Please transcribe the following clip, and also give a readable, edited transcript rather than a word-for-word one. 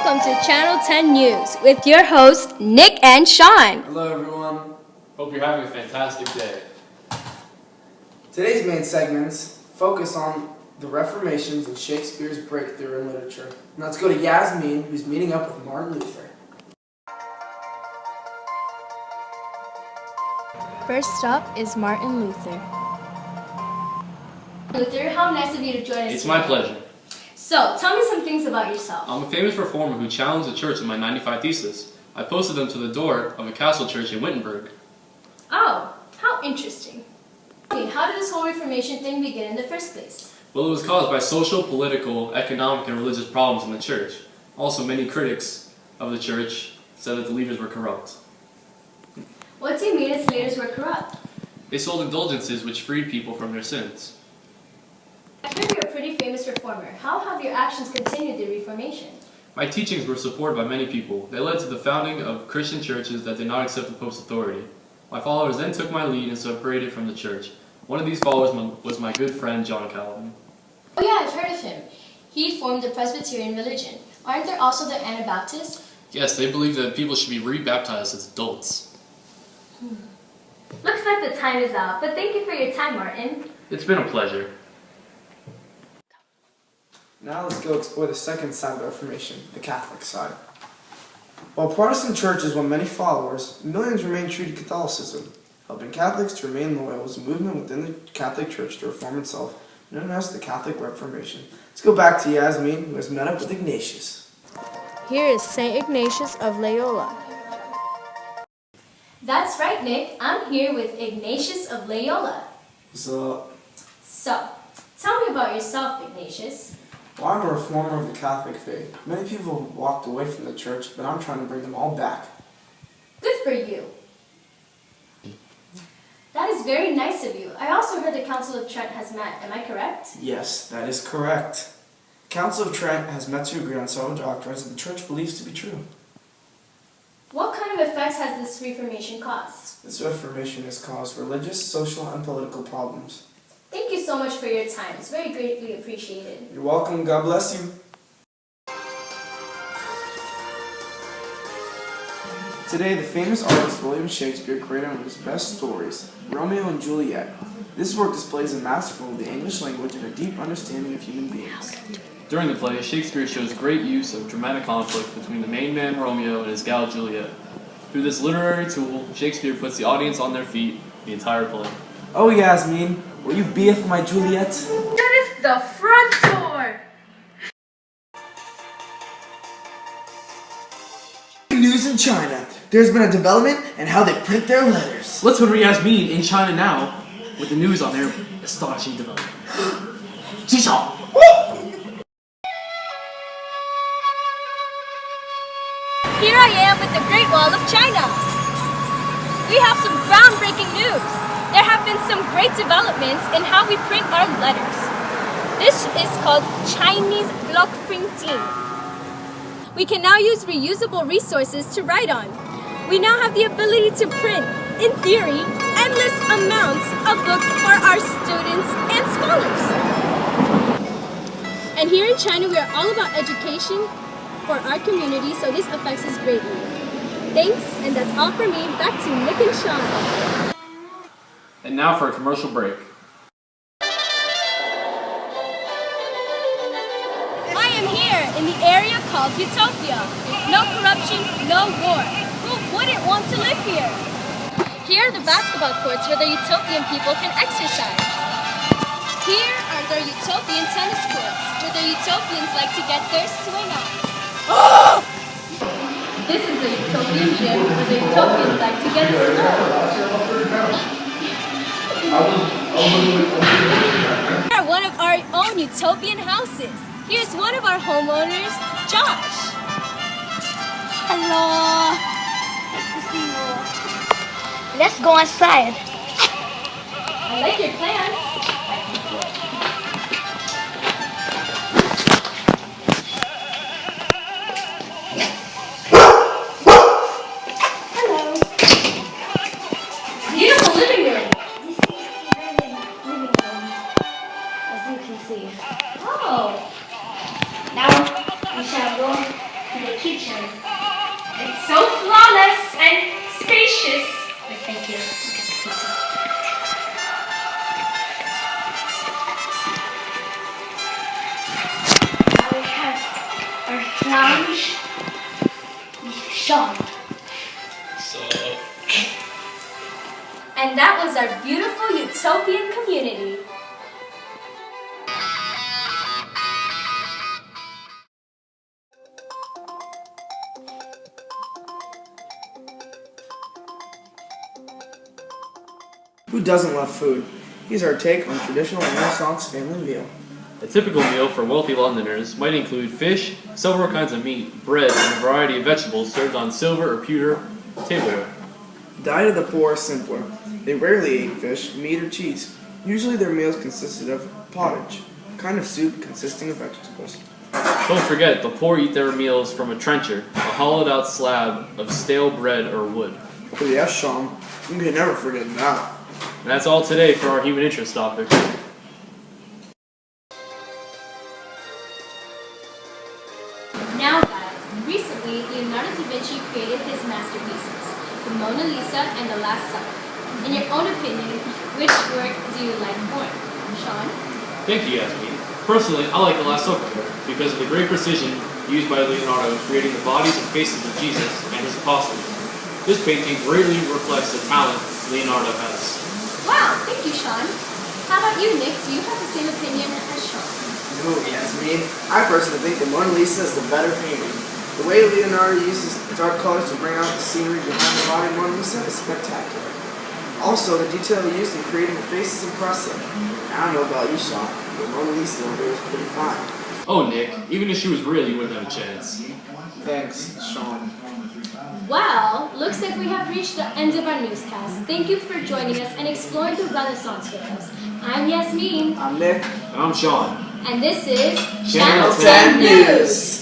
Welcome to Channel 10 News with your hosts, Nick and Sean. Hello everyone. Hope you're having a fantastic day. Today's main segments focus on the Reformations and Shakespeare's breakthrough in literature. Now let's go to Yazmeen, who's meeting up with Martin Luther. First up is Martin Luther. Luther, how nice of you to join us. It's today. my pleasure. So, tell me some things about yourself. I'm a famous reformer who challenged the church in my 95 Thesis. I posted them to the door of a castle church in Wittenberg. Oh, how interesting. How did this whole Reformation thing begin in the first place? Well, it was caused by social, political, economic, and religious problems in the church. Also, many critics of the church said that the leaders were corrupt. What do you mean its leaders were corrupt? They sold indulgences which freed people from their sins. I hear you're a pretty famous reformer. How have your actions continued the Reformation? My teachings were supported by many people. They led to the founding of Christian churches that did not accept the Pope's authority. My followers then took my lead and separated from the church. One of these followers was my good friend John Calvin. Oh yeah, I've heard of him. He formed the Presbyterian religion. Aren't there also the Anabaptists? Yes, they believe that people should be rebaptized as adults. Looks like the time is out, but thank you for your time, Martin. It's been a pleasure. Now let's go explore the second side of the Reformation, the Catholic side. While Protestant churches won many followers, millions remained true to Catholicism. Helping Catholics to remain loyal was a movement within the Catholic Church to reform itself, known as the Catholic Reformation. Let's go back to Yazmeen, who has met up with Ignatius. Here is St. Ignatius of Loyola. That's right, Nick. I'm here with Ignatius of Loyola. So Tell me about yourself, Ignatius. well, I'm a reformer of the Catholic faith. Many people have walked away from the church, but I'm trying to bring them all back. Good for you. That is very nice of you. I also heard the Council of Trent has met. Am I correct? Yes, that is correct. The Council of Trent has met to agree on several doctrines that the church believes to be true. What kind of effects has this Reformation caused? This Reformation has caused religious, social, and political problems. Thank you so much for your time. It's very greatly appreciated. You're welcome. God bless you. Today, the famous artist William Shakespeare created one of his best stories, Romeo and Juliet. This work displays a masterful of the English language and a deep understanding of human beings. During the play, Shakespeare shows great use of dramatic conflict between the main man Romeo and his gal Juliet. Through this literary tool, Shakespeare puts the audience on their feet the entire play. Oh, Yazmeen, will you be with my Juliet? That is the front door! News in China. There's been a development in how they print their letters. Let's go to Yazmeen in China now with the news on their astonishing development. 起手! Here I am with the Great Wall of China. We have some groundbreaking news. There have been some great developments in how we print our letters. This is called Chinese block printing. We can now use reusable resources to write on. We now have the ability to print, in theory, endless amounts of books for our students and scholars. And here in China, we are all about education for our community, so this affects us greatly. Thanks, and that's all for me. Back to Nick and Sean. And now for a commercial break. I am here in the area called Utopia. No corruption, no war. Who wouldn't want to live here? Here are the basketball courts where the utopian people can exercise. Here are the utopian tennis courts where the utopians like to get their swing on. This is the utopian gym where the utopians like to get swole. Here are one of our own utopian houses. Here's one of our homeowners, Josh. Hello. Nice to see you. Let's go inside. I like your plans. Hello. Beautiful living room. This is the living room, as you can see. Oh. Now we shall go to the kitchen. It's so flawless and spacious. But thank you. Now we have our lounge with Sean. And that was our beautiful utopian community. Who doesn't love food? Here's our take on traditional Renaissance family meal. A typical meal for wealthy Londoners might include fish, several kinds of meat, bread, and a variety of vegetables served on silver or pewter tableware. The diet of the poor is simpler. They rarely ate fish, meat, or cheese. Usually their meals consisted of pottage, a kind of soup consisting of vegetables. Don't forget, the poor eat their meals from a trencher, a hollowed-out slab of stale bread or wood. Oh yes, Sean. You can never forget that. And that's all today for our human interest topic. Now guys, recently Leonardo da Vinci created his masterpieces, the Mona Lisa and the Last Supper. In your own opinion, which work do you like more? Sean? Thank you, Yazmeen. Personally, I like the Last Supper because of the great precision used by Leonardo in creating the bodies and faces of Jesus and his apostles. This painting greatly reflects the talent Leonardo has. Wow, thank you, Sean. How about you, Nick? Do you have the same opinion as Sean? No, Yazmeen. I personally think the Mona Lisa is the better painting. The way Leonardo uses dark colors to bring out the scenery behind the body of Mona Lisa is spectacular. Also, the detail he used in creating the face is impressive. I don't know about you, Sean, but Mona Lisa over there is pretty fine. Oh, Nick, even if she was real, you wouldn't have a chance. Thanks, Sean. Well, looks like we have reached the end of our newscast. Thank you for joining us and exploring the Renaissance with us. I'm Yazmeen. I'm Nick. And I'm Sean. And this is Channel 10 News.